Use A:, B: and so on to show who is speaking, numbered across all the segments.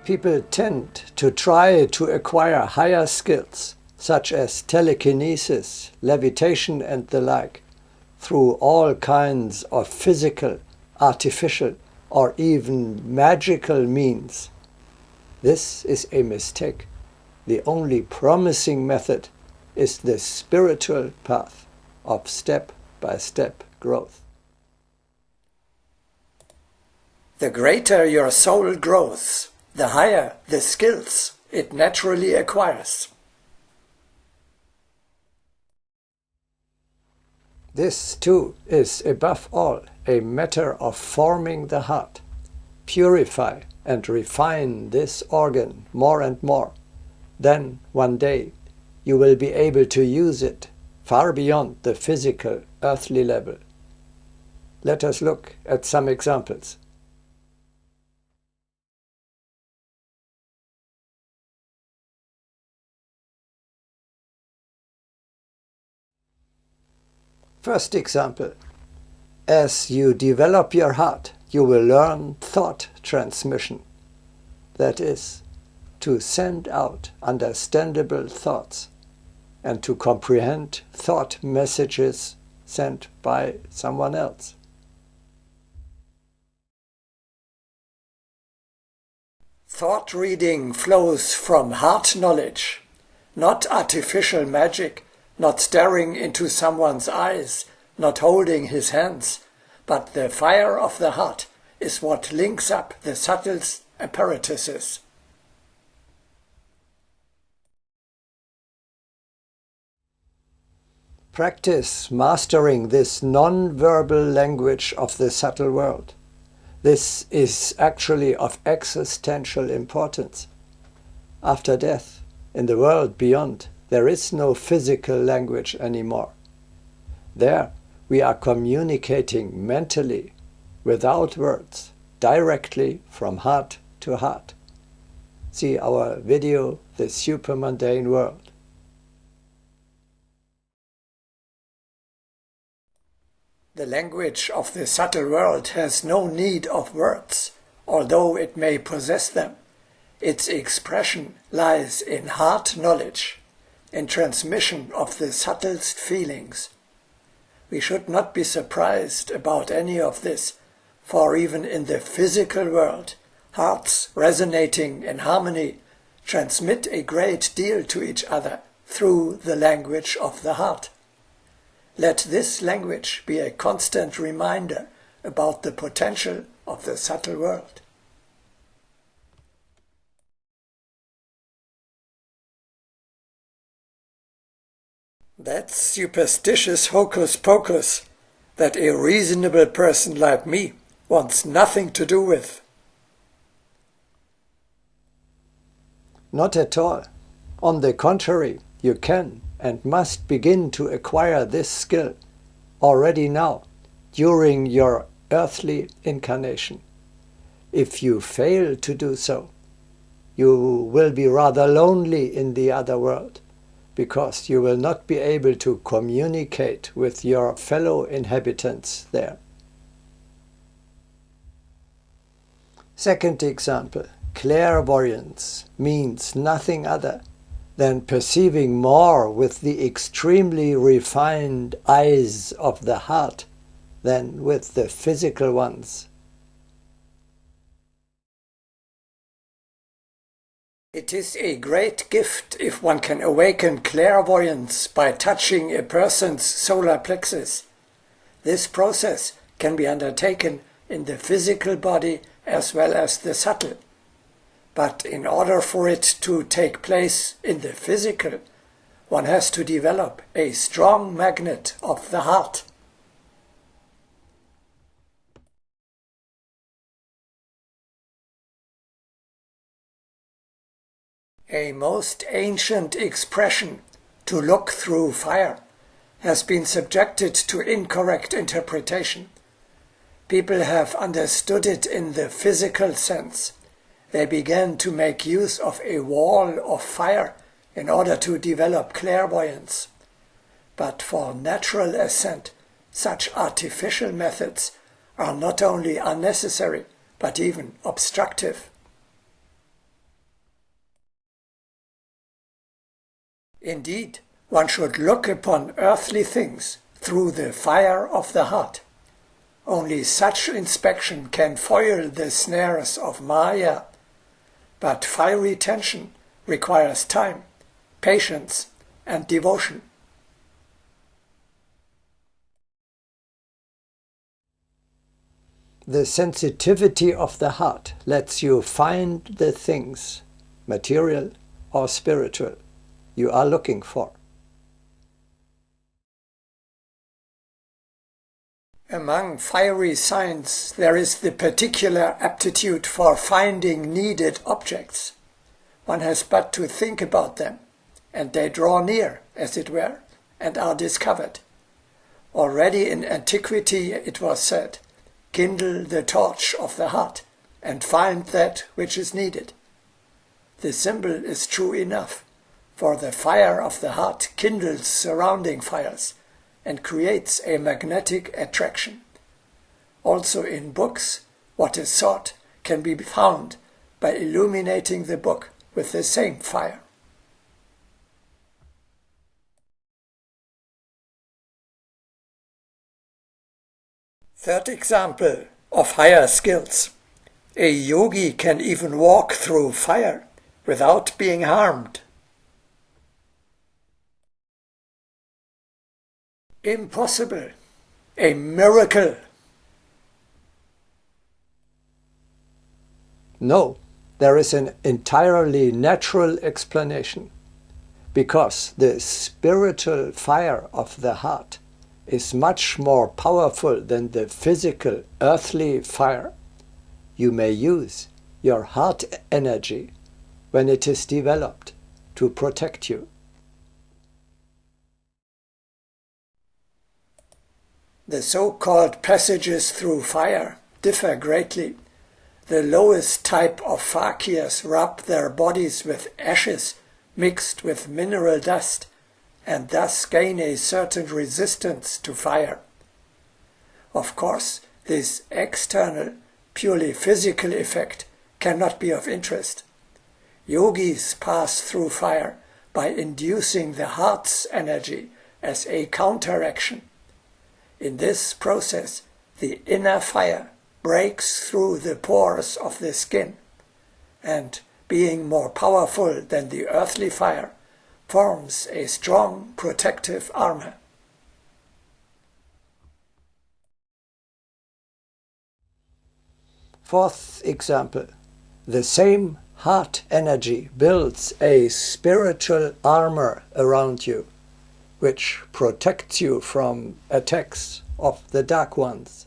A: People tend to try to acquire higher skills, such as telekinesis, levitation and the like, through all kinds of physical, artificial, or even magical means. This is a mistake. The only promising method is the spiritual path of step-by-step growth. The greater your soul grows, the higher the skills it naturally acquires. This, too, is above all a matter of forming the heart. Purify and refine this organ more and more. Then, one day, you will be able to use it far beyond the physical, earthly level. Let us look at some examples. First example. As you develop your heart, you will learn thought transmission. That is, to send out understandable thoughts and to comprehend thought messages sent by someone else. Thought reading flows from heart knowledge, not artificial magic, not staring into someone's eyes, not holding his hands, but the fire of the heart is what links up the subtlest apparatuses. Practice mastering this non-verbal language of the subtle world. This is actually of existential importance. After death, in the world beyond, there is no physical language anymore. There, we are communicating mentally, without words, directly from heart to heart. See our video, The Supermundane World. The language of the subtle world has no need of words, although it may possess them. Its expression lies in heart knowledge, in transmission of the subtlest feelings. We should not be surprised about any of this, for even in the physical world, hearts resonating in harmony transmit a great deal to each other through the language of the heart. Let this language be a constant reminder about the potential of the subtle world. That's superstitious hocus pocus that a reasonable person like me wants nothing to do with. Not at all. On the contrary, you can and must begin to acquire this skill already now, during your earthly incarnation. If you fail to do so, you will be rather lonely in the other world, because you will not be able to communicate with your fellow inhabitants there. Second example, clairvoyance means nothing other than perceiving more with the extremely refined eyes of the heart than with the physical ones. It is a great gift if one can awaken clairvoyance by touching a person's solar plexus. This process can be undertaken in the physical body as well as the subtle. But in order for it to take place in the physical, one has to develop a strong magnet of the heart. A most ancient expression, to look through fire, has been subjected to incorrect interpretation. People have understood it in the physical sense. They began to make use of a wall of fire in order to develop clairvoyance. But for natural ascent, such artificial methods are not only unnecessary, but even obstructive. Indeed, one should look upon earthly things through the fire of the heart. Only such inspection can foil the snares of Maya. But fiery tension requires time, patience, and devotion. The sensitivity of the heart lets you find the things, material or spiritual, you are looking for. Among fiery signs there is the particular aptitude for finding needed objects. One has but to think about them, and they draw near, as it were, and are discovered. Already in antiquity it was said, "Kindle the torch of the heart, and find that which is needed." The symbol is true enough, for the fire of the heart kindles surrounding fires and creates a magnetic attraction. Also in books, what is sought can be found by illuminating the book with the same fire. Third example of higher skills. A yogi can even walk through fire without being harmed. Impossible. A miracle. No, there is an entirely natural explanation. Because the spiritual fire of the heart is much more powerful than the physical earthly fire. You may use your heart energy when it is developed to protect you. The so-called passages through fire differ greatly. The lowest type of fakirs rub their bodies with ashes mixed with mineral dust, and thus gain a certain resistance to fire. Of course, this external, purely physical effect cannot be of interest. Yogis pass through fire by inducing the heart's energy as a counteraction. In this process, the inner fire breaks through the pores of the skin, and, being more powerful than the earthly fire, forms a strong protective armor. Fourth example. The same heart energy builds a spiritual armor around you, which protects you from attacks of the dark ones.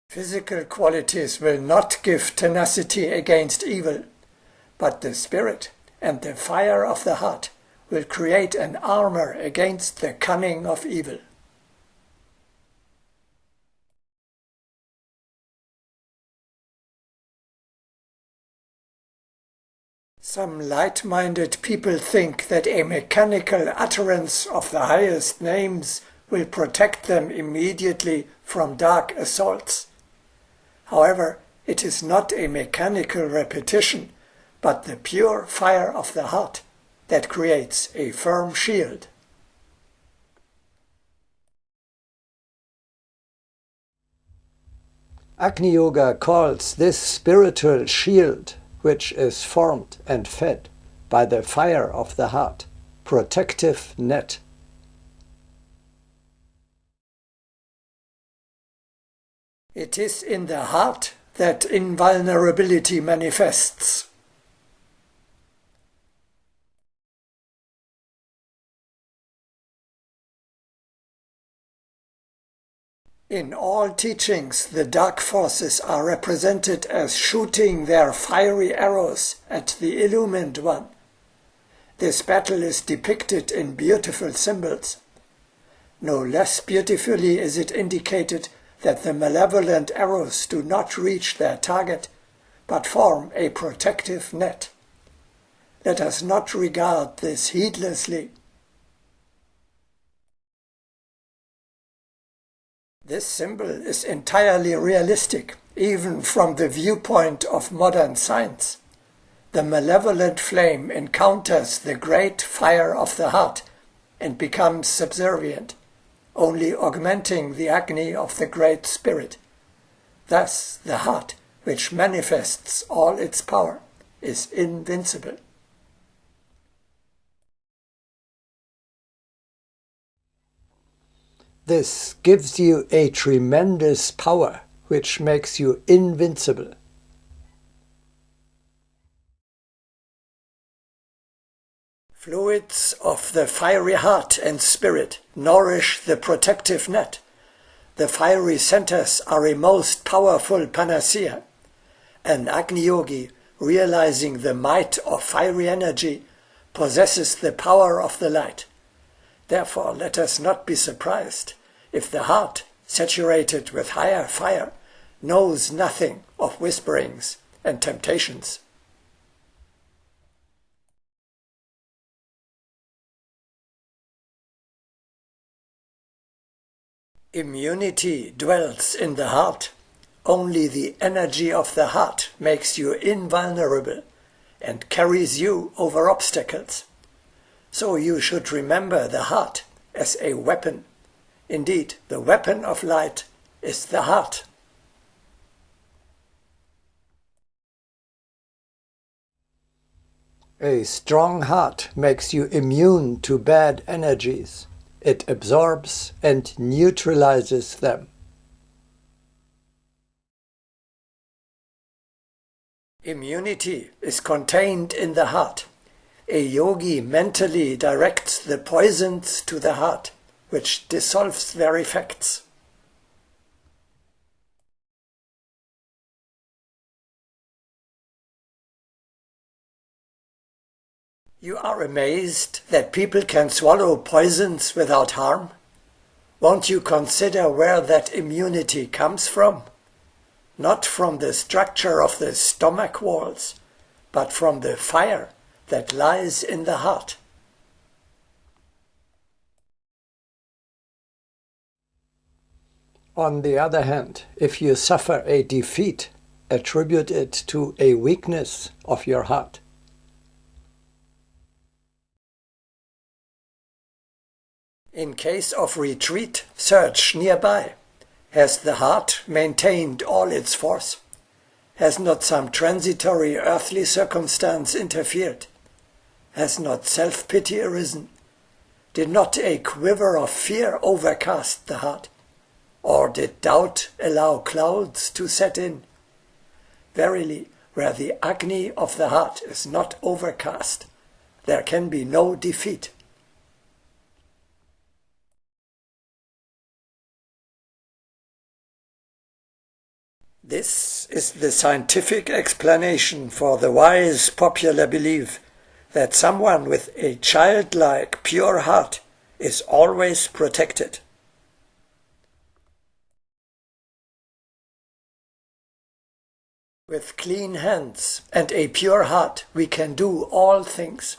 A: Physical qualities will not give tenacity against evil, but the spirit and the fire of the heart will create an armor against the cunning of evil. Some light-minded people think that a mechanical utterance of the highest names will protect them immediately from dark assaults. However, it is not a mechanical repetition, but the pure fire of the heart that creates a firm shield. Agni Yoga calls this spiritual shield, which is formed and fed by the fire of the heart, protective net. It is in the heart that invulnerability manifests. In all teachings, the dark forces are represented as shooting their fiery arrows at the illumined one. This battle is depicted in beautiful symbols. No less beautifully is it indicated that the malevolent arrows do not reach their target, but form a protective net. Let us not regard this heedlessly. This symbol is entirely realistic, even from the viewpoint of modern science. the malevolent flame encounters the great fire of the heart and becomes subservient, only augmenting the Agni of the Great Spirit. Thus the heart, which manifests all its power, is invincible. This gives you a tremendous power, which makes you invincible. Fluids of the fiery heart and spirit nourish the protective net. The fiery centers are a most powerful panacea. An Agni Yogi, realizing the might of fiery energy, possesses the power of the light. Therefore, let us not be surprised if the heart, saturated with higher fire, knows nothing of whisperings and temptations. Immunity dwells in the heart. Only the energy of the heart makes you invulnerable and carries you over obstacles. So you should remember the heart as a weapon. Indeed, the weapon of light is the heart. A strong heart makes you immune to bad energies. It absorbs and neutralizes them. Immunity is contained in the heart. A yogi mentally directs the poisons to the heart, which dissolves their effects. You are amazed that people can swallow poisons without harm? Won't you consider where that immunity comes from? Not from the structure of the stomach walls, but from the fire that lies in the heart. On the other hand, if you suffer a defeat, attribute it to a weakness of your heart. In case of retreat, search nearby. Has the heart maintained all its force? Has not some transitory earthly circumstance interfered? Has not self-pity arisen? Did not a quiver of fear overcast the heart? Or did doubt allow clouds to set in? Verily, where the Agni of the heart is not overcast, there can be no defeat. This is the scientific explanation for the wise popular belief that someone with a childlike, pure heart is always protected. With clean hands and a pure heart we can do all things.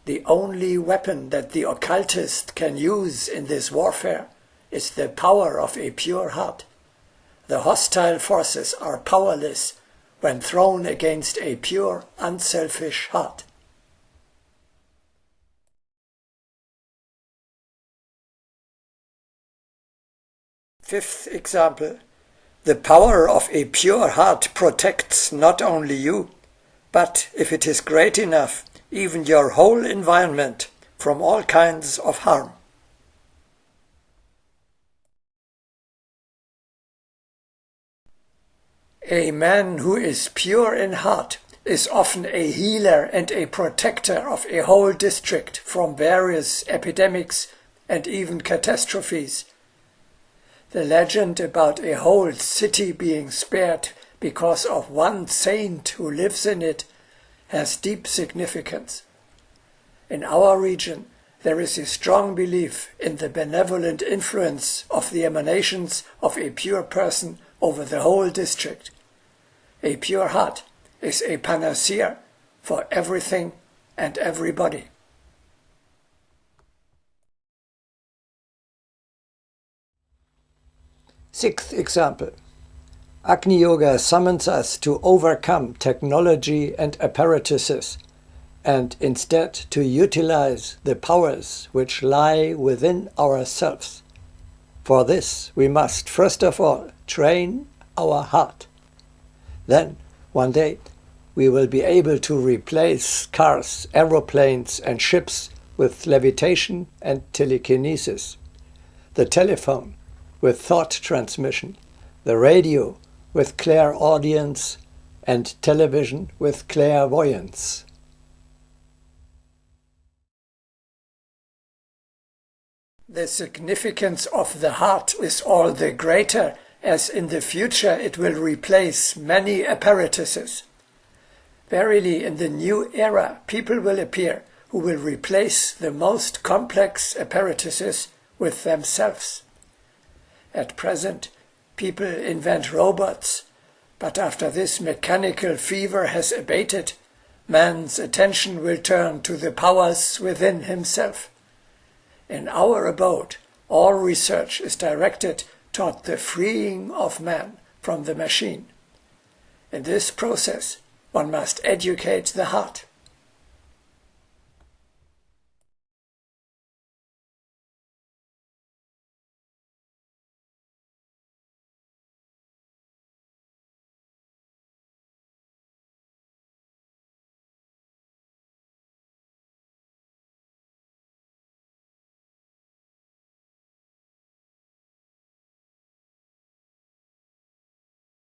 A: The only weapon that the occultist can use in this warfare is the power of a pure heart. The hostile forces are powerless when thrown against a pure, unselfish heart. Fifth example. The power of a pure heart protects not only you, but if it is great enough, even your whole environment from all kinds of harm. A man who is pure in heart is often a healer and a protector of a whole district from various epidemics and even catastrophes. The legend about a whole city being spared because of one saint who lives in it has deep significance. In our region, there is a strong belief in the benevolent influence of the emanations of a pure person over the whole district. A pure heart is a panacea for everything and everybody. Sixth example. Agni Yoga summons us to overcome technology and apparatuses and instead to utilize the powers which lie within ourselves. For this we must first of all train our heart. Then, one day, we will be able to replace cars, aeroplanes and ships with levitation and telekinesis, the telephone with thought transmission, the radio with clairaudience, and television with clairvoyance. The significance of the heart is all the greater as in the future it will replace many apparatuses. Verily, in the new era, people will appear who will replace the most complex apparatuses with themselves. At present, people invent robots, but after this mechanical fever has abated, man's attention will turn to the powers within himself. In our abode, all research is directed toward the freeing of man from the machine. In this process, one must educate the heart.